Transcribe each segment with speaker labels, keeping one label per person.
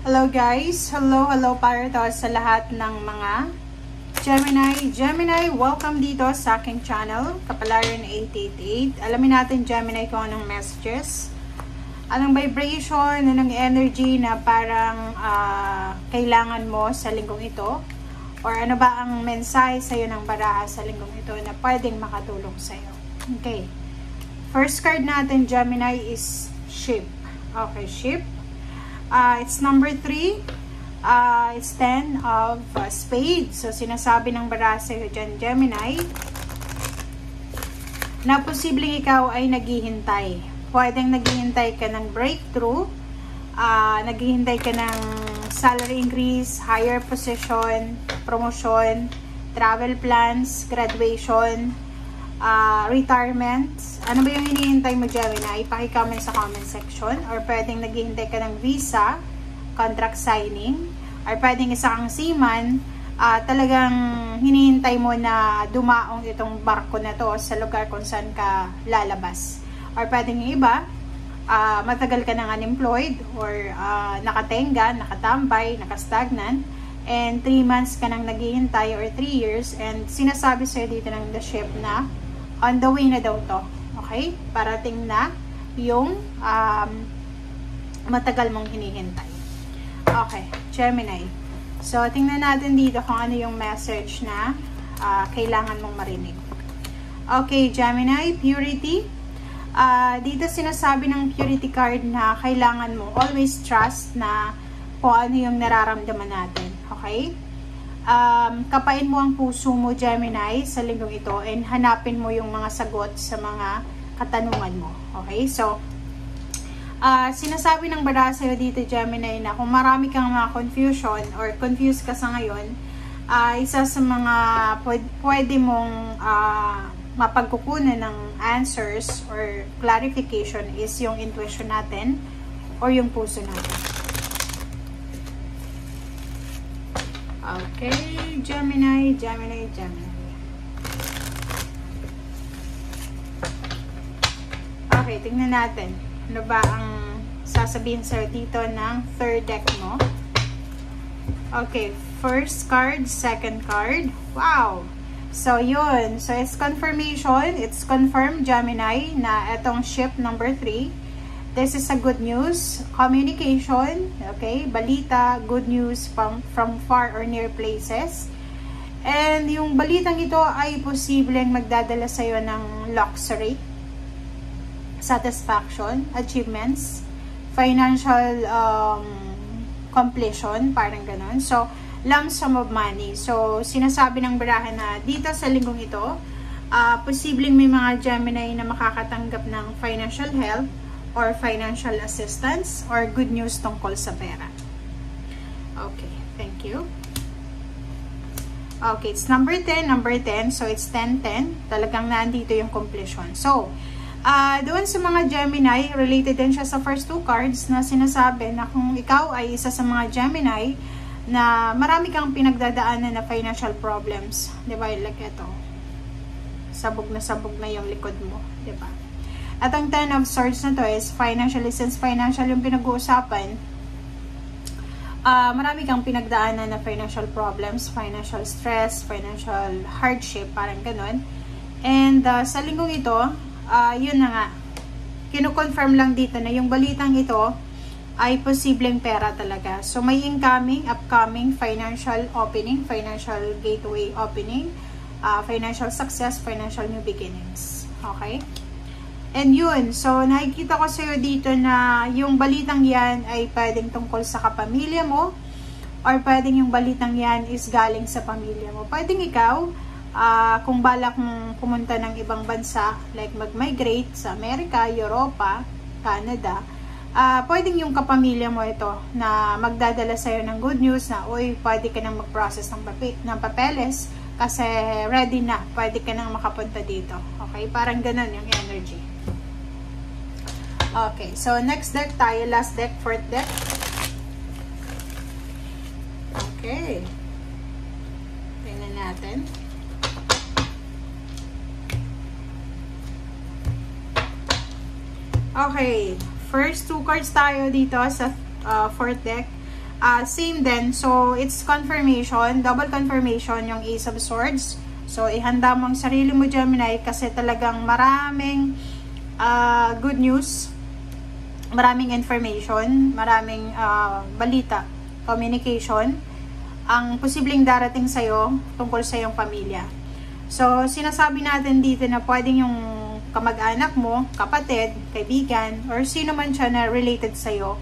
Speaker 1: Hello guys! Hello para to sa lahat ng mga Gemini, welcome dito sa aking channel, Kapalaran 888. Alamin natin Gemini kung anong messages, anong vibration, anong energy na parang kailangan mo sa linggong ito, or ano ba ang mensahe sa'yo ng baraha sa linggong ito na pwedeng makatulong sa'yo. Okay. First card natin, Gemini, is Ship. Okay, Ship. It's number 3. It's 10 of spades. So, sinasabi ng baraha sa'yo dyan, Gemini, na posibleng ikaw ay naghihintay. Pwedeng naghihintay ka ng breakthrough, naghihintay ka ng salary increase, higher position, promotion, travel plans, graduation, retirement. Ano ba yung hinihintay mo, Gemini? Paki-comment sa comment section. Or pwedeng naghihintay ka ng visa, contract signing, or pwedeng isa kang seaman, talagang hinihintay mo na dumaong itong barko na to sa lugar kung saan ka lalabas. Or pwedeng yung iba, matagal ka nang unemployed, or nakatenga, nakatambay, nakastagnant, and 3 months ka nang naghihintay, or 3 years, and sinasabi sa'yo dito ng the ship na on the way na daw to. Okay? Parating na yung matagal mong hinihintay. Okay, Gemini. So, tingnan natin dito kung ano yung message na kailangan mong marinig. Okay, Gemini, purity. Dito sinasabi ng purity card na kailangan mo always trust na kung ano yung nararamdaman natin. Okay? Kapain mo ang puso mo, Gemini, sa linggong ito, and hanapin mo yung mga sagot sa mga katanungan mo. Okay? So, sinasabi ng baraha sa'yo dito, Gemini, na kung marami kang mga confusion or confused ka sa ngayon, isa sa mga pwede mong mapagkukunan ng answers or clarification is yung intuition natin or yung puso natin. Okay, Gemini. Okay, tingnan natin. Ano ba ang sasabihin sa'yo dito ng third deck mo? Okay, first card, second card. Wow! So, yun. So, it's confirmation. It's confirmed, Gemini, na etong ship number 3. This is a good news. Communication, okay? Balita, good news from far or near places. And yung balitang ito ay posibleng magdadala sa'yo ng luxury, satisfaction, achievements, financial completion, parang ganun. So, lump sum of money. So, sinasabi ng baraha na dito sa linggong ito, posibleng may mga Gemini na makakatanggap ng financial help or financial assistance or good news tungkol sa pera. Okay, thank you. Okay, it's number 10. So, it's 10-10. Talagang nandito yung completion. So, doon sa mga Gemini, related din siya sa first 2 cards na sinasabi na kung ikaw ay isa sa mga Gemini na marami kang pinagdadaanan na financial problems, diba? Like ito, sabog na yung likod mo, diba? At ang 10 of Swords na to is financially, since financial yung pinag-uusapan, marami kang pinagdaanan na financial problems, financial stress, financial hardship, parang ganun. And sa linggong ito, yun na nga, kino-confirm lang dito na yung balitang ito ay posibleng pera talaga. So, may incoming, upcoming financial opening, financial gateway opening, financial success, financial new beginnings. Okay? And yun, so nakikita ko sa'yo dito na yung balitang yan ay pwedeng tungkol sa kapamilya mo, or pwedeng yung balitang yan is galing sa pamilya mo. Pwedeng ikaw, kung balak mong pumunta ng ibang bansa, like mag-migrate sa Amerika, Europa, Canada, pwedeng yung kapamilya mo ito na magdadala sa'yo ng good news na, uy, pwede ka nang mag-process ng papeles kasi ready na, pwede ka nang makapunta dito. Okay, parang ganun yung energy. Okay, so next deck tayo, last deck, fourth deck. Okay, tingnan natin. Okay, first 2 cards tayo dito sa fourth deck. Same din. So, it's confirmation, double confirmation yung Ace of Swords. So, ihanda mo ang sarili mo, Gemini, kasi talagang maraming good news, maraming information, maraming balita, communication, ang posibleng darating sa'yo tungkol sa iyong pamilya. So, sinasabi natin dito na pwedeng yung kamag-anak mo, kapatid, kaibigan, or sino man siya na related sa'yo,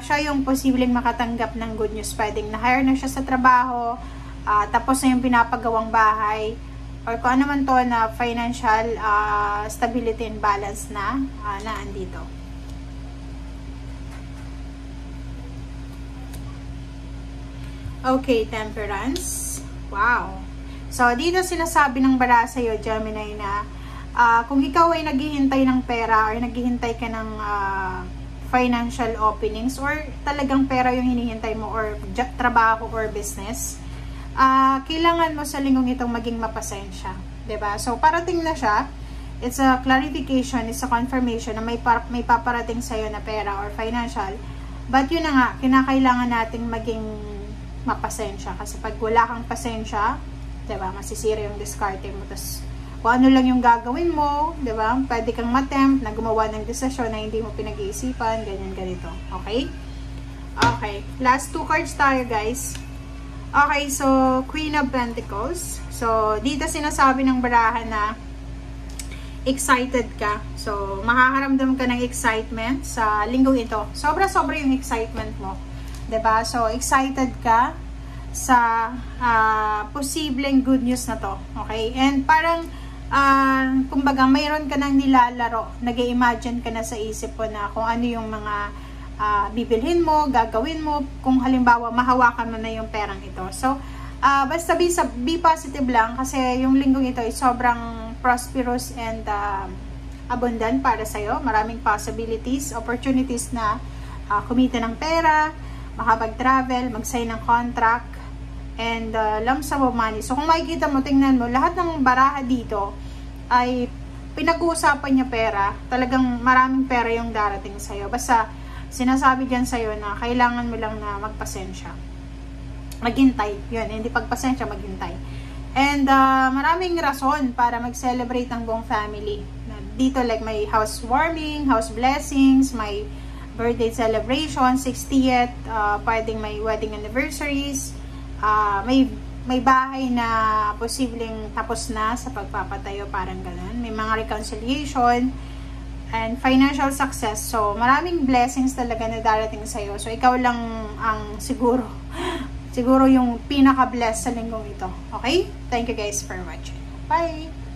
Speaker 1: siya yung posibleng makatanggap ng good news. Pwedeng na-hire na siya sa trabaho, tapos na yung pinapagawang bahay, or kung ano man to na financial stability and balance na andito. Okay, Temperance. Wow. So, dito sinasabi ng bara sa'yo, Gemini, na kung ikaw ay naghihintay ng pera or naghihintay ka ng financial openings or talagang pera yung hinihintay mo or trabaho or business, kailangan mo sa linggong itong maging mapasensya. 'Di ba? So, parating na siya. It's a clarification, it's a confirmation na may paparating sa'yo na pera or financial. But yun na nga, kinakailangan nating maging mapasensya. Kasi pag wala kang pasensya, 'di ba, masisira yung diskarte mo. Tapos, kung ano lang yung gagawin mo, 'di ba? Pwede kang ma-tempt na gumawa ng desisyon na hindi mo pinag-iisipan, ganyan ganito. Okay? Okay. Last two cards tayo, guys. Okay, so Queen of Pentacles. So, dito sinasabi ng barahan na excited ka. So, makakaramdam ka ng excitement sa linggong ito. Sobra-sobra yung excitement mo. 'Di ba? So, excited ka sa posibleng good news na to. Okay? And parang kumbaga mayroon ka nang nilalaro, nag-i-imagine ka na sa isip mo na kung ano yung mga bibilhin mo, gagawin mo, kung halimbawa mahawakan mo na yung perang ito. So, basta be positive lang kasi yung linggong ito ay sobrang prosperous and abundant para sa'yo. Maraming possibilities, opportunities na kumita ng pera, makapag-travel, mag-sign ng contract, and lump sum of money. So, kung makikita mo, tingnan mo, lahat ng baraha dito ay pinag-uusapan niya pera. Talagang maraming pera yung darating sa'yo. Basta, sinasabi dyan sa'yo na kailangan mo lang na magpasensya. Maghintay. Yun, hindi pagpasensya, maghintay. And maraming rason para mag-celebrate ang buong family. Dito, like, may housewarming, house blessings, may birthday celebration, 60th, pwedeng may wedding anniversaries, may bahay na posibleng tapos na sa pagpapatayo, parang ganun. May mga reconciliation and financial success. So, maraming blessings talaga na darating sa'yo. So, ikaw lang ang siguro yung pinaka-blessed sa linggong ito. Okay? Thank you guys for watching. Bye!